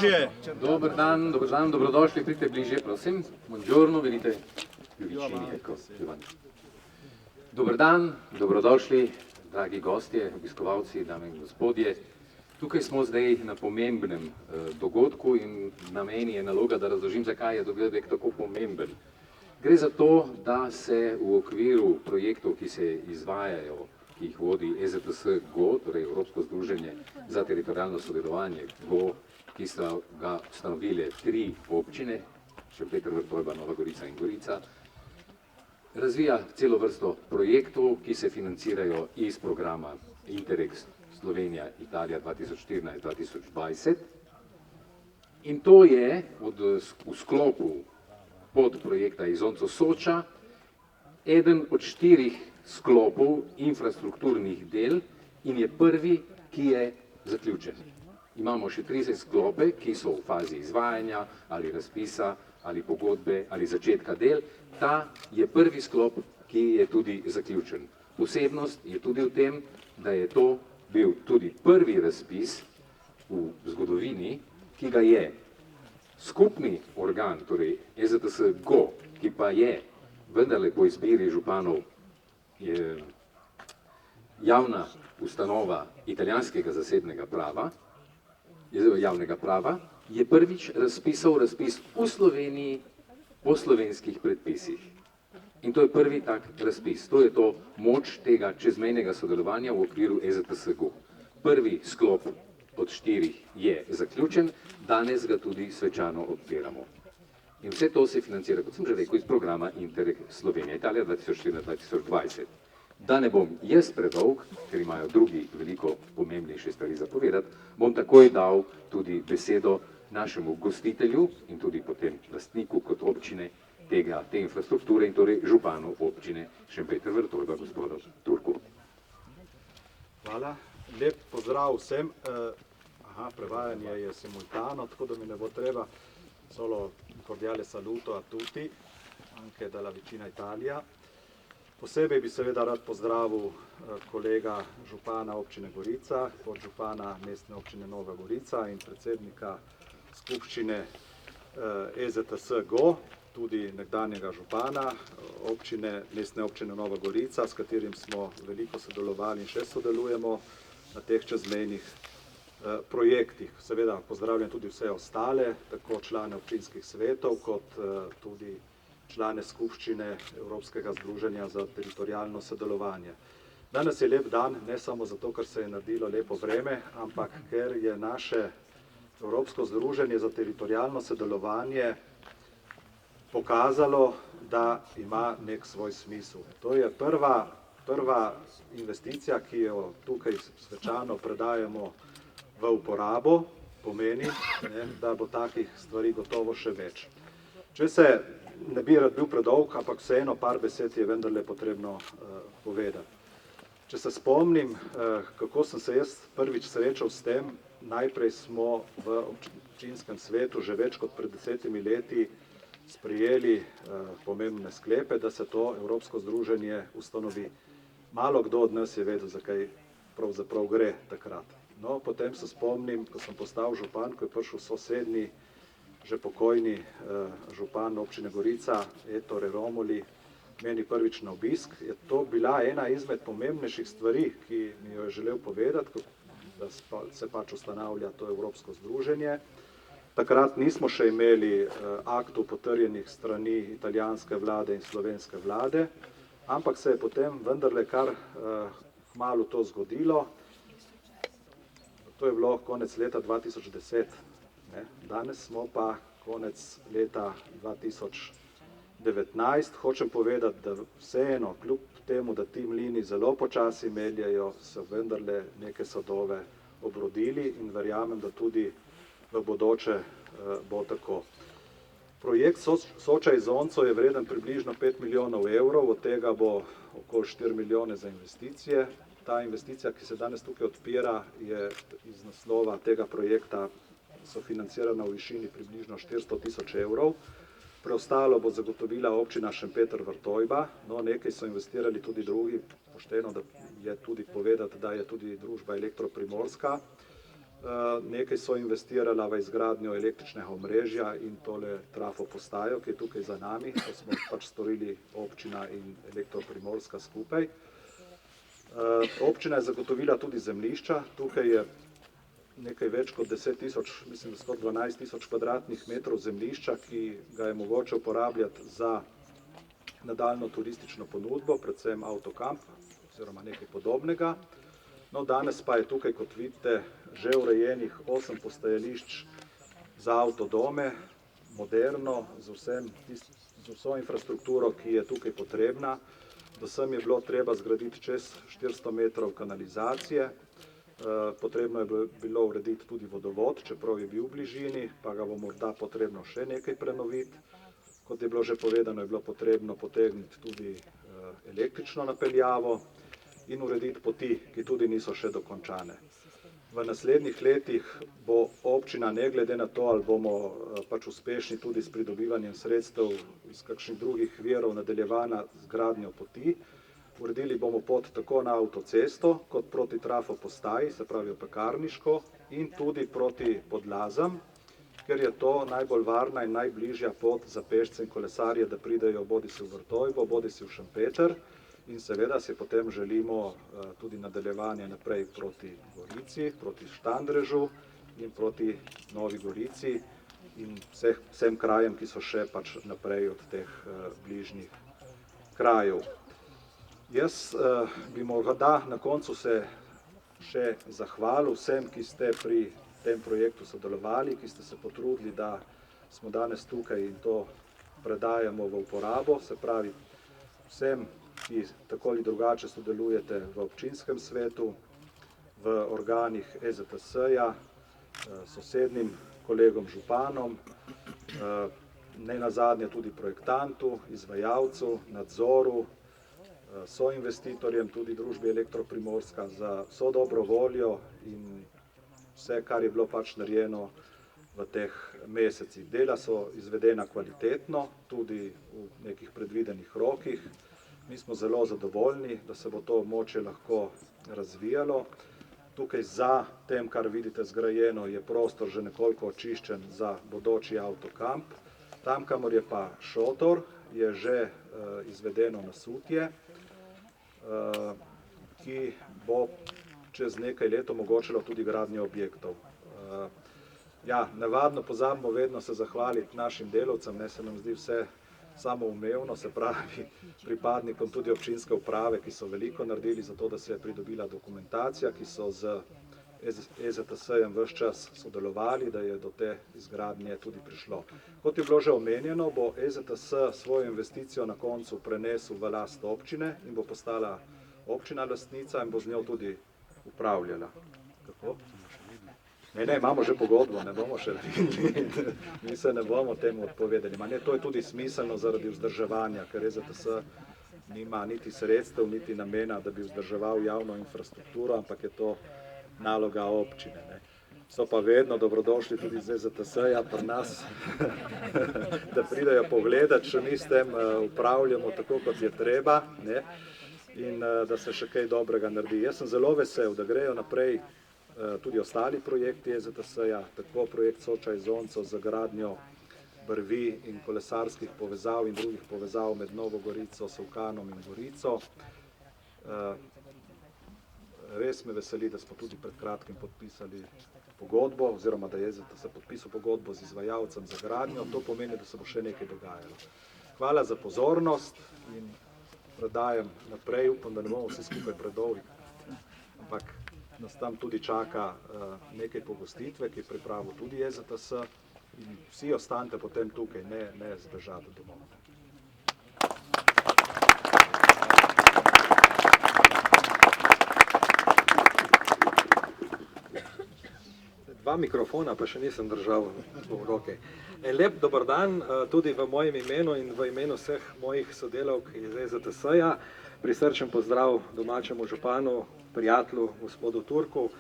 bližje. Dober dan, dobrodošli, pridite bližje, prosim. Buongiorno, venite più vicini, ecco, Giovanni. Dober dan, dobrodošli, dragi gostje, obiskovalci, dame in gospodje. Tukaj smo zdaj na pomembnem dogodku in na meni je naloga, da razložim, zakaj je dogodek tako pomemben. Gre za to, da se v okviru projektov, ki se izvajajo, ki jih vodi EZTS GO, torej Evropsko združenje za teritorialno sodelovanje GO, ki sta ga ustanovile 3 občine, Šempeter, Vrtojba, Nova Gorica in Gorica, razvija celo vrsto projektov, ki se financirajo iz programa Interreg Slovenija Italija 2014-2020. In to je v sklopu podprojekta Izonco Soča eden od 4 sklopov infrastrukturnih del in je prvi, ki je zaključen. Imamo še 30 sklope, ki so v fazi izvajanja ali razpisa ali pogodbe ali začetka del. Ta je prvi sklop, ki je tudi zaključen. Posebnost je tudi v tem, da je to bil tudi prvi razpis v zgodovini, ki ga je skupni organ, torej EZTS GO, ki pa je vendarle po izbiri županov javna ustanova italijanskega zasebnega prava, javnega prava, je prvič razpisal razpis v Sloveniji po slovenskih predpisih. In to je prvi tak razpis. To je to moč tega čezmejnega sodelovanja v okviru EZTS GO. Prvi sklop od 4 je zaključen, danes ga tudi svečano odpiramo. In vse to se financira, kot sem že rekel, iz programa Interreg Slovenija Italija 2014-2020. Da ne bom jaz predolg, ker imajo drugi veliko pomembnejše stvari za povedati, bom takoj dal tudi besedo našemu gostitelju in tudi potem lastniku kot občine te infrastrukture in torej županu občine Šempeter, Vrtojba, gospodu Turku. Hvala. Lep pozdrav vsem. Prevajanje je simultano, tako da mi ne bo treba. Solo cordiale saluto a tutti, anche dalla vicina Italia. Posebej bi seveda rad pozdravil kolega župana občine Gorica, podžupana mestne občine Nova Gorica in predsednika skupščine EZTS GO, tudi nekdanjega župana mestne občine Nova Gorica, s katerim smo veliko sodelovali in še sodelujemo na teh čezmejnih projektih. Seveda pozdravljam tudi vse ostale, tako člane občinskih svetov, kot tudi člane skupščine Evropskega združenja za teritorialno sodelovanje. Danes je lep dan, ne samo zato, ker se je naredilo lepo vreme, ampak ker je naše Evropsko združenje za teritorialno sodelovanje pokazalo, da ima nek svoj smisel. To je prva investicija, ki jo tukaj svečano predajamo v uporabo, pomeni, da bo takih stvari gotovo še več. Če se ne bi rad bil predolg, ampak vseeno par besed je vendarle potrebno povedati. Če se spomnim, kako sem se jaz prvič srečal s tem, najprej smo v občinskem svetu že več kot pred 10 leti sprejeli pomembne sklepe, da se to Evropsko združenje ustanovi. Malo kdo od nas je vedel, zakaj pravzaprav gre takrat. No, potem se spomnim, ko sem postal župan, ko je prišel sosednji, že pokojni župan občine Gorica, Ettore Romoli, meni prvič na obisk. Je to bila ena izmed pomembnejših stvari, ki mi jo je želel povedati, da se pač ustanavlja to Evropsko združenje. Takrat nismo še imeli aktov potrjenih strani italijanske vlade in slovenske vlade, ampak se je potem vendarle kar kmalu to zgodilo. To je bilo konec leta 2010. Danes smo pa konec leta 2019. Hočem povedati, da vseeno, kljub temu, da ti mlini zelo počasi meljejo, so vendarle neke sadove obrodili in verjamem, da tudi v bodoče bo tako. Projekt Soča-Izonco je vreden približno 5 milijonov evrov, od tega bo okoli 4 milijone za investicije. Ta investicija, ki se danes tukaj odpira, je iz naslova tega projekta sofinancirana v višini približno 400 tisoč evrov. Preostalo bo zagotovila občina Šempeter Vrtojba, no nekaj so investirali tudi drugi, pošteno da je tudi povedati, da je tudi družba Elektro Primorska nekaj so investirala v izgradnjo električnega omrežja in tole trafo postajo, ki je tukaj za nami. To smo pač storili občina in Elektroprimorska skupaj. Občina je zagotovila tudi zemljišča. Tukaj je nekaj več kot 10 tisoč, mislim, da skoraj 12 tisoč kvadratnih metrov zemljišča, ki ga je mogoče uporabljati za nadaljno turistično ponudbo, predvsem avtokamp oziroma nekaj podobnega. No, danes pa je tukaj, kot vidite, že urejenih 8 postajališč za avtodome, moderno, z vso infrastrukturo, ki je tukaj potrebna. Do sem je bilo treba zgraditi čez 400 metrov kanalizacije. Potrebno je bilo urediti tudi vodovod, čeprav je bil v bližini, pa ga bo morda potrebno še nekaj prenoviti. Kot je bilo že povedano, je bilo potrebno potegniti tudi električno napeljavo in urediti poti, ki tudi niso še dokončane. V naslednjih letih bo občina, ne glede na to, ali bomo pač uspešni tudi s pridobivanjem sredstev iz kakšnih drugih virov, nadaljevala z gradnjo poti. Uredili bomo pot tako na avtocesto, kot proti trafo postaji, se pravi v Pekarniško, in tudi proti Podlazam, ker je to najbolj varna in najbližja pot za pešce in kolesarje, da pridejo bodisi v Vrtojbo, bodisi v Šempeter. In seveda si potem želimo tudi nadaljevanje naprej proti Gorici, proti Štandrežu in proti Novi Gorici in vsem krajem, ki so še pač naprej od teh bližnjih krajev. Jaz bi morda na koncu se še zahvalil vsem, ki ste pri tem projektu sodelovali, ki ste se potrudili, da smo danes tukaj in to predajamo v uporabo, se pravi vsem, ki tako ali drugače sodelujete v občinskem svetu, v organih EZTS-ja, sosednjim kolegom županom, ne nazadnje tudi projektantu, izvajalcu, nadzoru, soinvestitorjem, tudi družbi Elektroprimorska za vso dobro voljo in vse, kar je bilo pač narejeno v teh mesecih. Dela so izvedena kvalitetno, tudi v nekih predvidenih rokih. Mi smo zelo zadovoljni, da se bo to območje lahko razvijalo. Tukaj za tem, kar vidite zgrajeno, je prostor že nekoliko očiščen za bodoči avtokamp. Tam, kamor je pa šotor, je že izvedeno nasutje, ki bo čez nekaj let omogočilo tudi gradnjo objektov. Ja, navadno pozabimo vedno se zahvaliti našim delavcem, ne, se nam zdi vse samoumevno, se pravi pripadnikom tudi občinske uprave, ki so veliko naredili za to, da se je pridobila dokumentacija, ki so z EZTS-jem ves čas sodelovali, da je do te izgradnje tudi prišlo. Kot je bilo že omenjeno, bo EZTS svojo investicijo na koncu prenesel v last občine in bo postala občina lastnica in bo z njo tudi upravljala. Kako? Ne, imamo že pogodbo, ne bomo še videli, mi se ne bomo temu odpovedali. To je tudi smiselno zaradi vzdrževanja, ker EZTS nima niti sredstev, niti namena, da bi vzdrževal javno infrastrukturo, ampak je to naloga občine. Ne. So pa vedno dobrodošli tudi z EZTS-ja pri nas, da pridejo pogledati, če mi s tem upravljamo tako, kot je treba, ne, in da se še kaj dobrega naredi. Jaz sem zelo vesel, da grejo naprej tudi ostali projekti EZTS-ja, tako projekt Soča-Izonco za gradnjo brvi in kolesarskih povezav in drugih povezav med Novo Gorico, Solkanom in Gorico. Res me veseli, da smo tudi pred kratkim podpisali pogodbo, oziroma da je EZTS podpisal pogodbo z izvajalcem za gradnjo. To pomeni, da se bo še nekaj dogajalo. Hvala za pozornost in predajam naprej, upam, da ne bomo vsi skupaj predolgi, ampak nas tam tudi čaka nekaj pogostitve, ki je pripravil tudi EZTS in vsi ostanite potem tukaj, ne zbežati domov. Dva mikrofona pa še nisem držal v roke. Lep dober dan tudi v mojem imenu in v imenu vseh mojih sodelavk iz EZTS-ja. Prisrčen pozdrav domačemu županu, prijatelju gospodu Turku,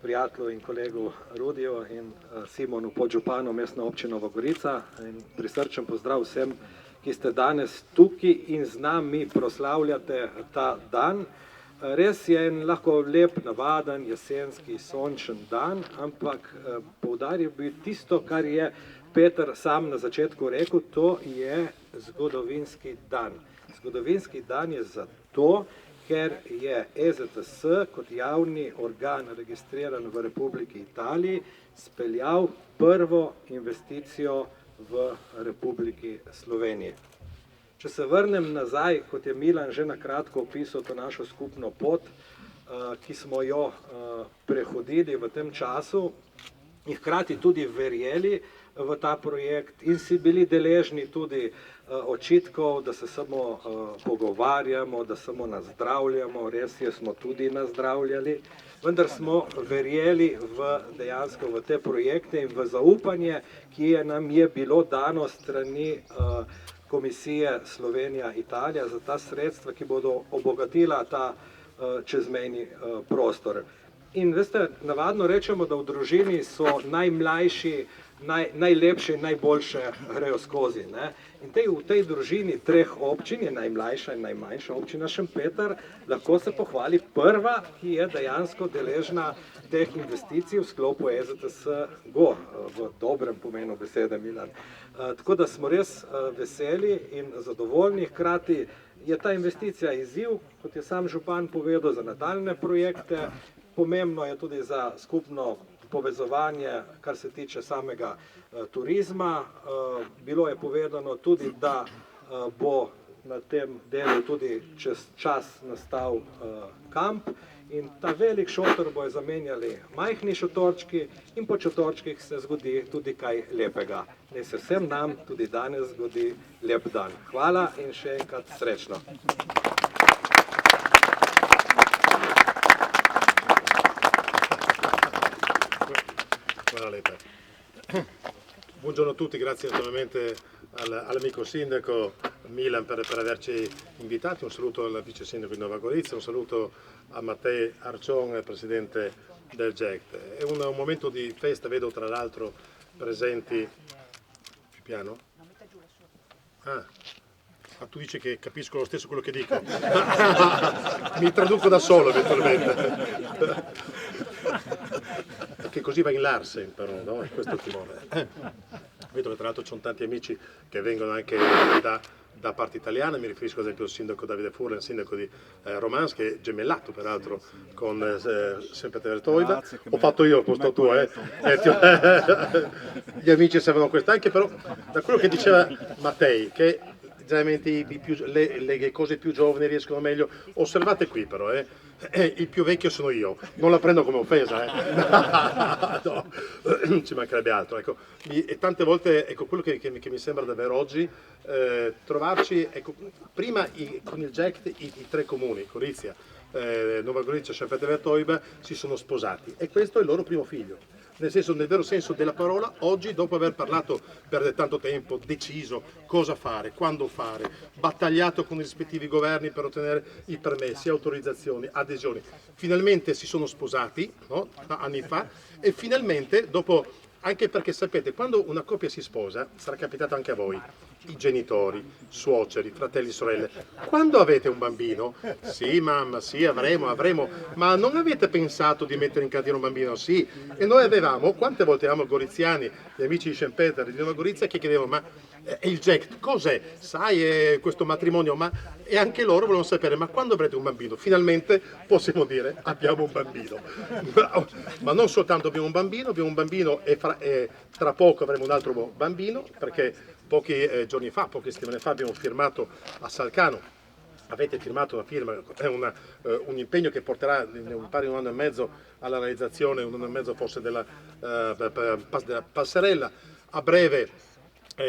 prijatelju in kolegu Rudiju in Simonu, podžupanu Mestne občine Nova Gorica. In prisrčen pozdrav vsem, ki ste danes tukaj in z nami proslavljate ta dan. Res je en lahko lep, navaden, jesenski, sončen dan, ampak poudaril bi tisto, kar je Peter sam na začetku rekel, to je zgodovinski dan. Zgodovinski dan je zato, ker je EZTS kot javni organ registriran v Republiki Italiji speljal prvo investicijo v Republiki Sloveniji. Če se vrnem nazaj, kot je Milan že na kratko opisal to našo skupno pot, ki smo jo prehodili v tem času in hkrati tudi verjeli v ta projekt in si bili deležni tudi očitkov, da se samo pogovarjamo, da samo nazdravljamo, res je, smo tudi nazdravljali, vendar smo verjeli dejansko v te projekte in v zaupanje, ki nam je bilo dano strani Komisije Slovenija-Italija za ta sredstva, ki bodo obogatila ta čezmejni prostor. In veste, navadno rečemo, da v družini so najmlajši, najlepše in najboljše grejo skozi. Ne? In v tej družini treh občin je najmlajša in najmanjša občina Šempeter, lahko se pohvali prva, ki je dejansko deležna teh investicij v sklopu EZTS Go, v dobrem pomenu besede, Milan. Tako da smo res veseli in zadovoljni, hkrati je ta investicija izziv, kot je sam župan povedal, za nadaljne projekte, pomembno je tudi za skupno povezovanje, kar se tiče samega turizma. Bilo je povedano tudi, da bo na tem delu tudi čez čas nastal kamp in ta velik šotor bojo zamenjali majhni šotorčki in po šotorčkih se zgodi tudi kaj lepega. Naj se vsem nam tudi danes zgodi lep dan. Hvala in še enkrat srečno. Hvala lepa. Buongiorno a tutti, grazie naturalmente all'amico sindaco Milan per averci invitati, un saluto al vice sindaco di Nova Gorizia, un saluto a Matteo Arcion, presidente del GECT. È un momento di festa, vedo tra l'altro presenti... Più piano? Ah, tu dici che capisco lo stesso quello che dico. Mi traduco da solo eventualmente. Che così va in Larsen però, no? È questo il timore. Vedo che tra l'altro ci sono tanti amici che vengono anche da parte italiana, mi riferisco ad esempio al sindaco Davide Furlan, sindaco di Romans, che è gemellato peraltro con Sempeter Toiba. Ho fatto io il posto tuo, Gli amici servono questo anche, però da quello che diceva Mattei, che generalmente le cose più giovani riescono meglio, osservate qui però, il più vecchio sono io, non la prendo come offesa, no, ci mancherebbe altro, ecco. E tante volte, ecco, quello che mi sembra davvero oggi, trovarci, ecco, prima con il GECT i tre comuni, Gorizia, Nova Gorizia e Sempeter Toiba, si sono sposati e questo è il loro primo figlio. Nel vero senso della parola, oggi dopo aver parlato per tanto tempo, deciso cosa fare, quando fare, battagliato con i rispettivi governi per ottenere i permessi, autorizzazioni, adesioni, finalmente si sono sposati, no? Anni fa, e finalmente dopo, anche perché sapete, quando una coppia si sposa, sarà capitato anche a voi, i genitori, suoceri, fratelli, sorelle, quando avete un bambino, sì mamma, sì avremo, ma non avete pensato di mettere in cantina un bambino? Sì, e noi avevamo, quante volte avevamo goriziani, gli amici di Sempeter, di Nova Gorizia, che chiedevano, ma il GECT cos'è? Sai, questo matrimonio, e anche loro volevano sapere, ma quando avrete un bambino? Finalmente possiamo dire, abbiamo un bambino, ma non soltanto abbiamo un bambino e tra poco avremo un altro bambino, perché pochi giorni fa, poche settimane fa abbiamo firmato a Salcano, avete firmato una firma, è un impegno che porterà mi pare un anno e mezzo alla realizzazione, un anno e mezzo forse della passerella, a breve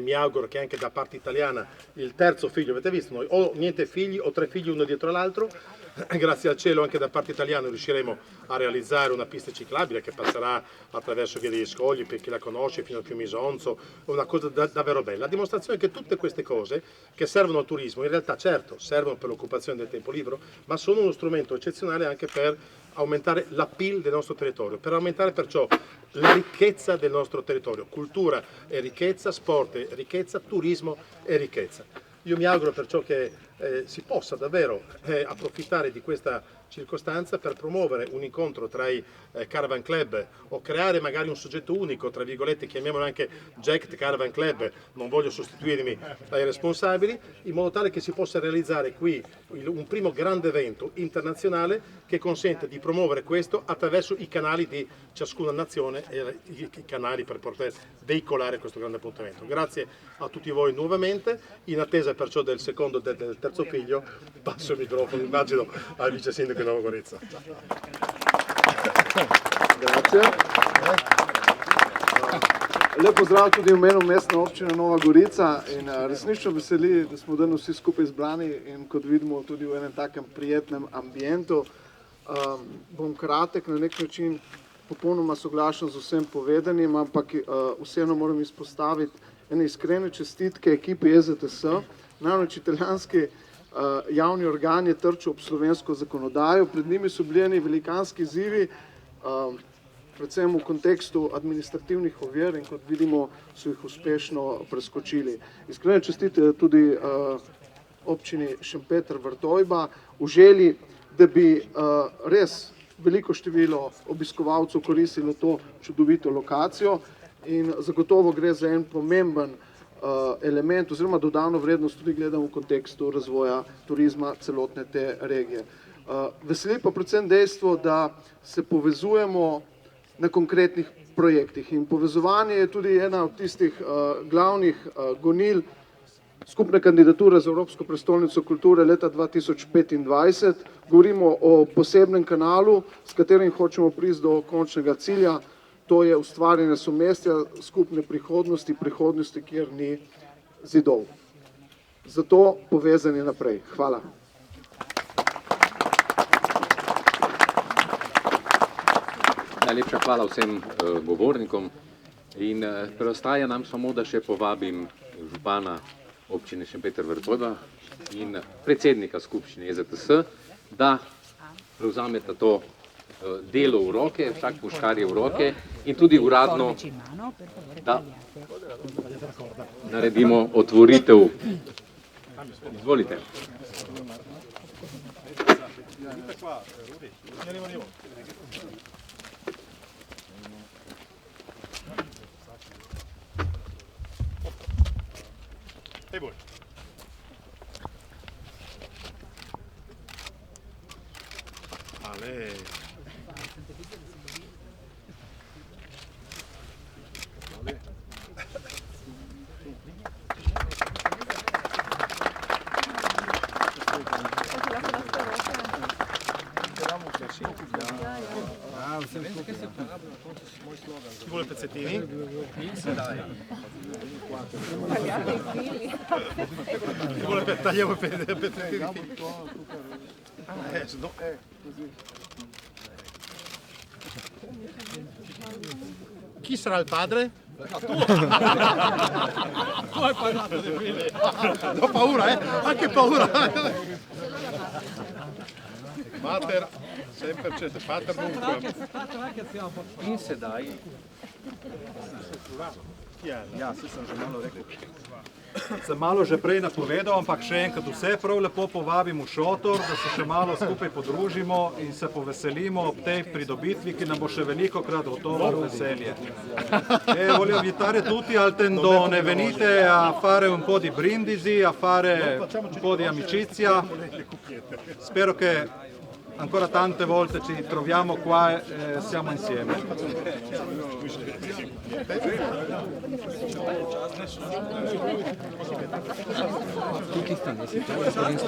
mi auguro che anche da parte italiana il terzo figlio, avete visto noi, o niente figli o tre figli uno dietro l'altro, grazie al cielo anche da parte italiana riusciremo a realizzare una pista ciclabile che passerà attraverso Via degli Scogli, per chi la conosce, fino al Fiumisonzo, una cosa davvero bella, a dimostrazione che tutte queste cose che servono al turismo, in realtà certo servono per l'occupazione del tempo libero, ma sono uno strumento eccezionale anche per aumentare l'appeal del nostro territorio, per aumentare perciò la ricchezza del nostro territorio, cultura e ricchezza, sport e ricchezza, turismo e ricchezza. Io mi auguro perciò che si possa davvero approfittare di questa circostanza per promuovere un incontro tra i Caravan Club o creare magari un soggetto unico, tra virgolette, chiamiamolo anche Jack Caravan Club, non voglio sostituirmi ai responsabili, in modo tale che si possa realizzare qui un primo grande evento internazionale che consente di promuovere questo attraverso i canali di ciascuna nazione e i canali per poter veicolare questo grande appuntamento. Grazie a tutti voi nuovamente, in attesa perciò del secondo e del terzo figlio, passo il microfono, immagino, al vice sindaco di Nova Gorica. Grazie. Lep pozdrav tudi v imenu mestne občine Nova Gorica in resnično veseli, da smo danes vsi skupaj zbrani in kot vidimo tudi v enem takem prijetnem ambientu. Bom kratek, na nek način popolnoma soglašam z vsem povedanim, ampak vseeno moram izpostaviti ene iskrene čestitke ekipi EZTS. Namreč italijanski javni organ je trčil ob slovensko zakonodajo, pred njimi so bili eni velikanski izzivi, predvsem v kontekstu administrativnih ovir in kot vidimo so jih uspešno preskočili. Iskrene čestitke tudi občini Šempeter-Vrtojba v želji, da bi res veliko število obiskovalcev koristilo to čudovito lokacijo in zagotovo gre za en pomemben element oziroma dodano vrednost tudi gledamo v kontekstu razvoja turizma celotne te regije. Veseli pa predvsem dejstvo, da se povezujemo na konkretnih projektih in povezovanje je tudi ena od tistih glavnih gonil skupne kandidature za Evropsko prestolnico kulture leta 2025. Govorimo o posebnem kanalu, s katerim hočemo priti do končnega cilja, to je ustvarjanje somestja skupne prihodnosti, prihodnosti, kjer ni zidov. Zato povezani naprej. Hvala. Najlepša hvala vsem govornikom in preostaja nam samo, da še povabim župana občine Šempeter-Vrtojba in predsednika skupščine EZTS, da prevzameta to delo v roke, vsak puškar je v roke in tudi uradno, da naredimo otvoritev. Izvolite. Chi vuole pezzettini? Chi vuole tagliamo pezzettini? Chi sarà il padre? Tu hai parlato di figli. Ho paura, anche paura. Pater, sempre c'è, pater dunque. In sedaj. Ja, saj sem že malo rekel. Sem malo že prej napovedal, ampak še enkrat vse prav lepo povabim v šotor, da se še malo skupaj podružimo in se poveselimo ob tej pridobitvi, ki nam bo še veliko krat gotovo veselje. Voglio invitare tutti al tendone, venite a fare un po' di brindisi, a fare un po' di amicizia. Spero che ancora tante volte ci troviamo qua e siamo insieme. Tutti stanno in